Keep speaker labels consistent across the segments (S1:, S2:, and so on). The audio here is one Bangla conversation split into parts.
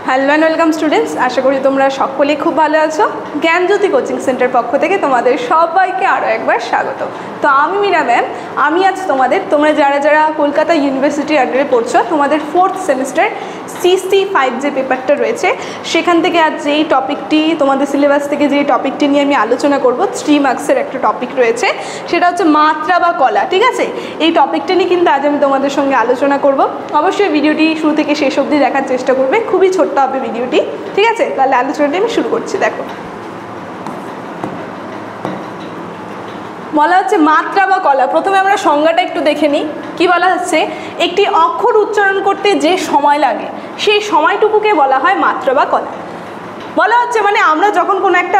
S1: হ্যালো অ্যান্ড ওয়েলকাম স্টুডেন্টস, আশা করি তোমরা সকলেই খুব ভালো আছো। জ্ঞানজ্যোতি কোচিং সেন্টার পক্ষ থেকে তোমাদের সবাইকে আরও একবার স্বাগত। তো আমি মীরা ম্যাম, আমি আজ তোমরা যারা যারা কলকাতা ইউনিভার্সিটির আন্ডারে পড়ছো, তোমাদের 4th সেমিস্টার CC5 যে পেপারটা রয়েছে সেখান থেকে আজ যেই টপিকটি তোমাদের সিলেবাস থেকে যে টপিকটি নিয়ে আমি আলোচনা করব, 3 মার্কসের একটা টপিক রয়েছে, সেটা হচ্ছে মাত্রা বা কলা। ঠিক আছে, এই টপিকটা নিয়ে কিন্তু আজ আমি তোমাদের সঙ্গে আলোচনা করব। অবশ্যই ভিডিওটি শুরু থেকে শেষ অবধি দেখার চেষ্টা করবে, খুবই ছোট্ট হবে ভিডিওটি। ঠিক আছে, তাহলে আলোচনাটি আমি শুরু করছি। দেখো, বলা হচ্ছে মাত্রা বা কলা। প্রথমে আমরা সংজ্ঞাটা একটু দেখে নিই। কী বলা হচ্ছে? একটি অক্ষর উচ্চারণ করতে যে সময় লাগে সেই সময়টুকুকে বলা হয় মাত্রা বা কলা। বলা হচ্ছে মানে আমরা যখন কোনো একটা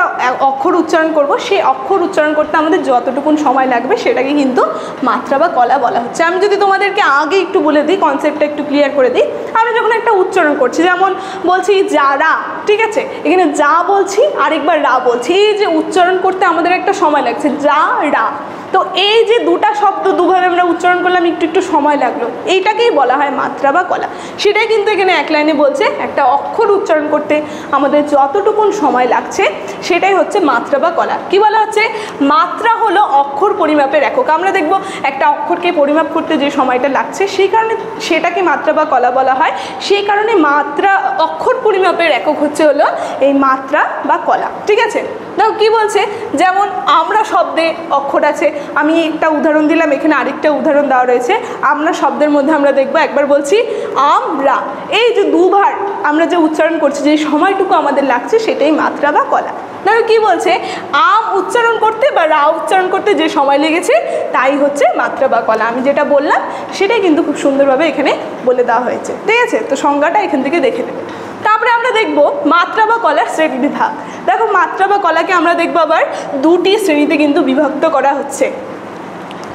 S1: অক্ষর উচ্চারণ করব, সেই অক্ষর উচ্চারণ করতে আমাদের যতটুকুন সময় লাগবে সেটাকে কিন্তু মাত্রা বা কলা বলা হচ্ছে। আমি যদি তোমাদেরকে আগে একটু বলে দিই, কনসেপ্টটা একটু ক্লিয়ার করে দিই। আমরা যখন একটা উচ্চারণ করছি, যেমন বলছি যারা, ঠিক আছে, এখানে যা বলছি আরেকবার রা বলছি, এই যে উচ্চারণ করতে আমাদের একটা সময় লাগছে, যা রা। তো এই যে দুটা শব্দ দুভাবে আমরা উচ্চারণ করলাম, একটু সময় লাগলো, এইটাকেই বলা হয় মাত্রা বা কলা। সেটাই কিন্তু এখানে এক লাইনে বলছে, একটা অক্ষর উচ্চারণ করতে আমাদের যতটুকুন সময় লাগছে সেটাই হচ্ছে মাত্রা বা কলা। কি বলা হচ্ছে? মাত্রা হলো অক্ষর পরিমাপের একক। আমরা দেখব একটা অক্ষরকে পরিমাপ করতে যে সময়টা লাগছে, সেই কারণে সেটাকে মাত্রা বা কলা বলা হয়। সেই কারণে মাত্রা, অক্ষর পরিমাপের একক হলো এই মাত্রা বা কলা। ঠিক আছে, দেখো কি বলছে, যেমন আমরা শব্দে অক্ষর আছে, আমি একটা উদাহরণ দিলাম, এখানে আরেকটা উদাহরণ দেওয়া রয়েছে। আমরা শব্দের মধ্যে আমরা দেখব, একবার বলছি আমরা, এই যে দুবার আমরা যে উচ্চারণ করছি, যে সময়টুকু আমাদের লাগছে সেটাই মাত্রা বা কলা। দেখো কি বলছে, আম উচ্চারণ করতে বা রা উচ্চারণ করতে যে সময় লেগেছে তাই হচ্ছে মাত্রা বা কলা। আমি যেটা বললাম সেটাই কিন্তু খুব সুন্দরভাবে এখানে বলে দেওয়া হয়েছে। ঠিক আছে, তো সংজ্ঞাটা এখান থেকে দেখে নেবে। তারপরে আমরা দেখব মাত্রা বা কলার শ্রেণী বিভাগ। দেখো মাত্রা বা কলাকে আমরা দেখবো আবার দুটি শ্রেণীতে কিন্তু বিভক্ত করা হচ্ছে।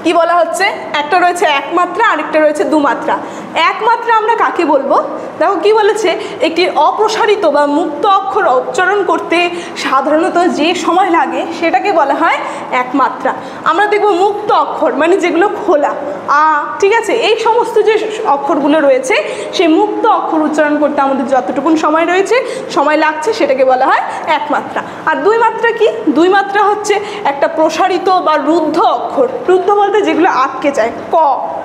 S1: কি বলা হচ্ছে? একটা রয়েছে একমাত্রা, আরেকটা রয়েছে দুমাত্রা। একমাত্রা আমরা কাকে বলবো? দেখো কি বলেছে, একটি অপ্রসারিত বা মুক্ত অক্ষর উচ্চারণ করতে সাধারণত যে সময় লাগে সেটাকে বলা হয় একমাত্রা। আমরা দেখব মুক্ত অক্ষর মানে যেগুলো খোলা, ঠিক আছে, এই সমস্ত যে অক্ষরগুলো রয়েছে সেই মুক্ত অক্ষর উচ্চারণ করতে আমাদের যতটুকুন সময় রয়েছে, সময় লাগছে, সেটাকে বলা হয় একমাত্রা। আর দুই মাত্রা কি? দুই মাত্রা হচ্ছে একটা প্রসারিত বা রুদ্ধ অক্ষর। রুদ্ধ বলতে যেগুলো আটকে যায়, ক,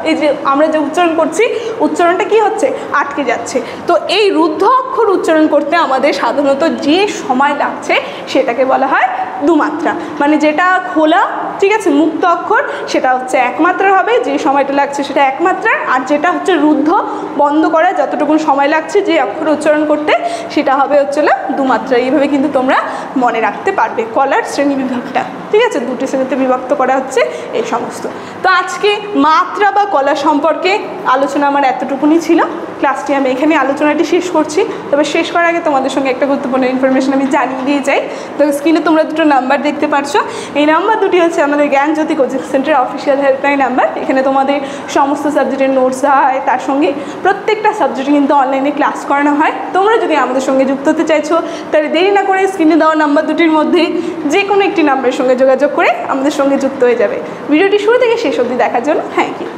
S1: এই যে আমরা যে উচ্চারণ করছি উচ্চারণটা কি হচ্ছে? আটকে যাচ্ছে। তো এই রুদ্ধ অক্ষর উচ্চারণ করতে আমাদের সাধারণত যে সময় লাগছে সেটাকে বলা হয় দুমাত্রা। মানে যেটা খোলা, ঠিক আছে, মুক্ত অক্ষর, সেটা হচ্ছে একমাত্রার হবে, যে সময়টা লাগছে সেটা একমাত্রার। আর যেটা হচ্ছে রুদ্ধ, বন্ধ করা, যতটুকুন সময় লাগছে যে অক্ষর উচ্চারণ করতে, সেটা হবে হচ্ছে দুমাত্রা। এইভাবে কিন্তু তোমরা মনে রাখতে পারবে কলার শ্রেণী বিভাগটা। ঠিক আছে, দুটি শ্রেণীতে বিভক্ত করা হচ্ছে এই সমস্ত। তো আজকে মাত্রা বা কলা সম্পর্কে আলোচনা আমার এতটুকুনি ছিল। ক্লাসটি আমি এখানে আলোচনাটি শেষ করছি। তবে শেষ করার আগে তোমাদের সঙ্গে একটা গুরুত্বপূর্ণ ইনফরমেশন আমি জানিয়ে দিয়ে যাই। তো স্ক্রিনে তোমরা দুটো নাম্বার দেখতে পাচ্ছ, এই নাম্বার দুটি হচ্ছে আমাদের জ্ঞানজ্যোতি কোচিং সেন্টারের অফিসিয়াল হেল্পলাইন নাম্বার। এখানে তোমাদের সমস্ত সাবজেক্টের নোটস হয়, তার সঙ্গে প্রত্যেকটা সাবজেক্টে কিন্তু অনলাইনে ক্লাস করানো হয়। তোমরা যদি আমাদের সঙ্গে যুক্ত হতে চাইছো তাহলে দেরি না করে স্ক্রিনে দেওয়া নাম্বার দুটির মধ্যে যে কোনো একটি নাম্বারের সঙ্গে যোগাযোগ করে আমাদের সঙ্গে যুক্ত হয়ে যাবে। ভিডিওটি শুরু থেকে শেষ অবধি দেখার জন্য থ্যাংক ইউ।